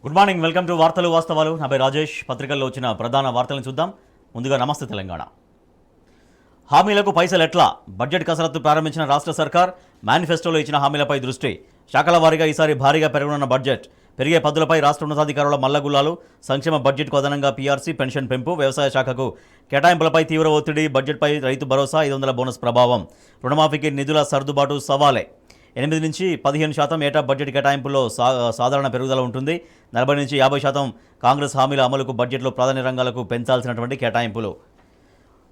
Good morning, welcome to వార్తలు వాస్తవాలు. నా పేరు రాజేష్. పత్రికల్లో వచ్చిన ప్రధాన వార్తలను చూద్దాం. ముందుగా నమస్తే తెలంగాణ. హామీలకు పైసలు ఎట్లా? బడ్జెట్ కసరత్తు ప్రారంభించిన రాష్ట్ర సర్కార్ మేనిఫెస్టోలో ఇచ్చిన హామీలపై దృష్టి. శాఖల వారీగా ఈసారి భారీగా పెరగనున్న బడ్జెట్. పెరిగే పద్దులపై రాష్ట్ర ఉన్నతాధికారుల మల్లగుల్లాలు. సంక్షేమ బడ్జెట్కు అదనంగా పీఆర్సీ, పెన్షన్ పెంపు, వ్యవసాయ శాఖకు కేటాయింపులపై తీవ్ర ఒత్తిడి. బడ్జెట్పై రైతు భరోసా, 500 బోనస్ ప్రభావం. రుణమాఫీకి నిధుల సర్దుబాటు సవాలే. 8 నుంచి 15% ఏటా బడ్జెట్ కేటాయింపుల్లో సాధారణ పెరుగుదల ఉంటుంది. 40 నుంచి 50% కాంగ్రెస్ హామీల అమలుకు బడ్జెట్లో ప్రాధాన్య రంగాలకు పెంచాల్సినటువంటి కేటాయింపులు.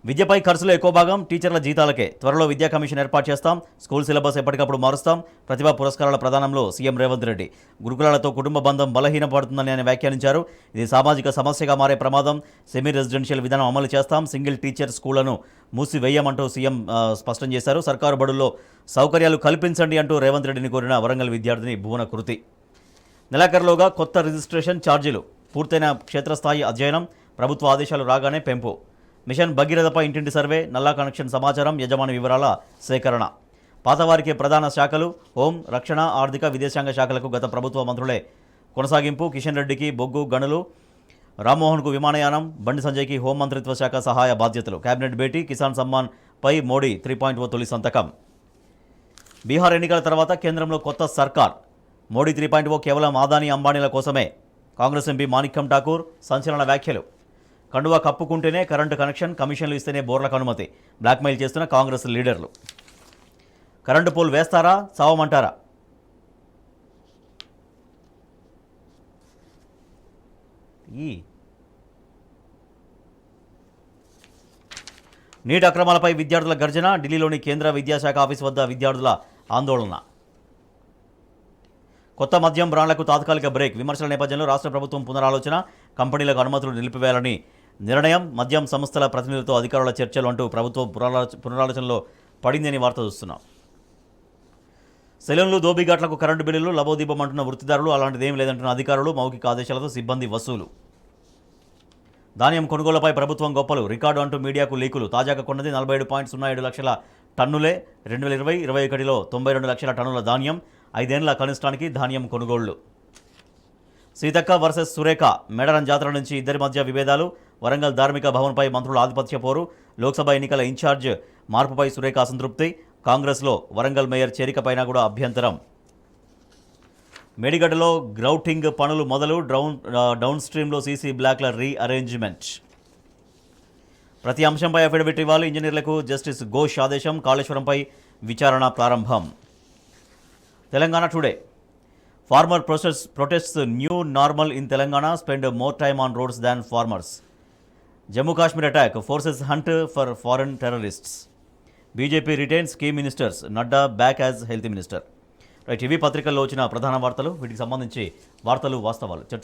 విద్యపై ఖర్చులు ఎక్కువ భాగం టీచర్ల జీతాలకే. త్వరలో విద్యా కమిషన్ ఏర్పాటు చేస్తాం. స్కూల్ సిలబస్ ఎప్పటికప్పుడు మారుస్తాం. ప్రతిభా పురస్కారాల ప్రదానంలో సీఎం రేవంత్ రెడ్డి. గురుకులాలతో కుటుంబ బంధం బలహీనపడుతుందని ఆయన వ్యాఖ్యానించారు. ఇది సామాజిక సమస్యగా మారే ప్రమాదం. సెమీ రెసిడెన్షియల్ విధానం అమలు చేస్తాం. సింగిల్ టీచర్ స్కూళ్లను మూసివేయమంటూ సీఎం స్పష్టం చేశారు. సర్కారు బడుల్లో సౌకర్యాలు కల్పించండి అంటూ రేవంత్ రెడ్డిని కోరిన వరంగల్ విద్యార్థిని భువన కృతి. నెలాఖరులోగా కొత్త రిజిస్ట్రేషన్ ఛార్జీలు. పూర్తయిన క్షేత్రస్థాయి అధ్యయనం. ప్రభుత్వ ఆదేశాలు రాగానే పెంపు. మిషన్ భగీరథపై ఇంటింటి సర్వే, నల్లా కనెక్షన్ సమాచారం, యజమాని వివరాల సేకరణ. పాతవారికి ప్రధాన శాఖలు హోం, రక్షణ, ఆర్థిక, విదేశాంగ శాఖలకు గత ప్రభుత్వ మంత్రులే కొనసాగింపు. కిషన్ రెడ్డికి బొగ్గు గనులు, రామ్మోహన్కు విమానయానం, బండి సంజయ్కి హోంమంత్రిత్వ శాఖ సహాయ బాధ్యతలు. కేబినెట్ భేటీ. కిసాన్ సమ్మాన్ పై మోడీ 3.0 తొలి సంతకం. బీహార్ ఎన్నికల తర్వాత కేంద్రంలో కొత్త సర్కార్. మోడీ 3.0 కేవలం ఆదానీ అంబానీల కోసమే. కాంగ్రెస్ ఎంపీ మాణిక్యం ఠాకూర్ సంచలన వ్యాఖ్యలు. కండువా కప్పుకుంటేనే కరెంటు కనెక్షన్, కమిషన్లు ఇస్తేనే బోర్లకు అనుమతి. బ్లాక్మెయిల్ చేస్తున్న కాంగ్రెస్ లీడర్లు. కరెంటు పోల్ వేస్తారా, చావమంటారా? నీట్ అక్రమాలపై విద్యార్థుల గర్జన. ఢిల్లీలోని కేంద్ర విద్యాశాఖ ఆఫీసు వద్ద విద్యార్థుల ఆందోళన. కొత్త మద్యం బ్రాండ్లకు తాత్కాలిక బ్రేక్. విమర్శల నేపథ్యంలో రాష్ట్ర ప్రభుత్వం పునరాలోచన. కంపెనీలకు అనుమతులు నిలిపివేయాలని నిర్ణయం. మద్యం సంస్థల ప్రతినిధులతో అధికారుల చర్చలు అంటూ ప్రభుత్వం పునరాలోచనలో పడిందని వార్త చూస్తున్నాం. సెలూన్లు, దోబిఘాట్లకు కరెంటు బిల్లులు లబోదీపమంటున్న వృత్తిదారులు. అలాంటిదేమీ లేదంటున్న అధికారులు. మౌఖిక ఆదేశాలతో సిబ్బంది వసూలు. ధాన్యం కొనుగోలుపై ప్రభుత్వం గొప్పలు. రికార్డు అంటూ మీడియాకు లీకులు. తాజాగా కొన్నది 47.07 లక్షల టన్నులే. 2020-21లో 92 లక్షల టన్నుల ధాన్యం. 5 ఏళ్ల కనిష్టానికి ధాన్యం కొనుగోళ్లు. సీతక్క వర్సెస్ సురేఖ. మేడారం జాతర నుంచి ఇద్దరి మధ్య విభేదాలు. వరంగల్ ధార్మిక భవన్పై మంత్రుల ఆధిపత్య పోరు. లోక్సభ ఎన్నికల ఇన్ఛార్జ్ మార్పుపై సురేఖ అసంతృప్తి. కాంగ్రెస్లో వరంగల్ మేయర్ చేరికపైన కూడా అభ్యంతరం. మేడిగడ్డలో గ్రౌటింగ్ పనులు మొదలు. డౌన్ స్ట్రీమ్లో సీసీ బ్లాక్ల రీఅరేంజ్మెంట్. ప్రతి అంశంపై అఫిడవిట్ ఇవ్వాలి. ఇంజనీర్లకు జస్టిస్ ఘోష్ ఆదేశం. కాళేశ్వరంపై విచారణ ప్రారంభం. Telangana today. Farmer protests new normal in Telangana, spend more time on roads than farmers. Jammu Kashmir attack, forces hunt for foreign terrorists. BJP retains key ministers, Nadda back as health minister. Right, ఇవి పత్రికల్లో వచ్చిన ప్రధాన వార్తలు. వీటికి సంబంధించి వార్తలు వాస్తవాలు చర్చ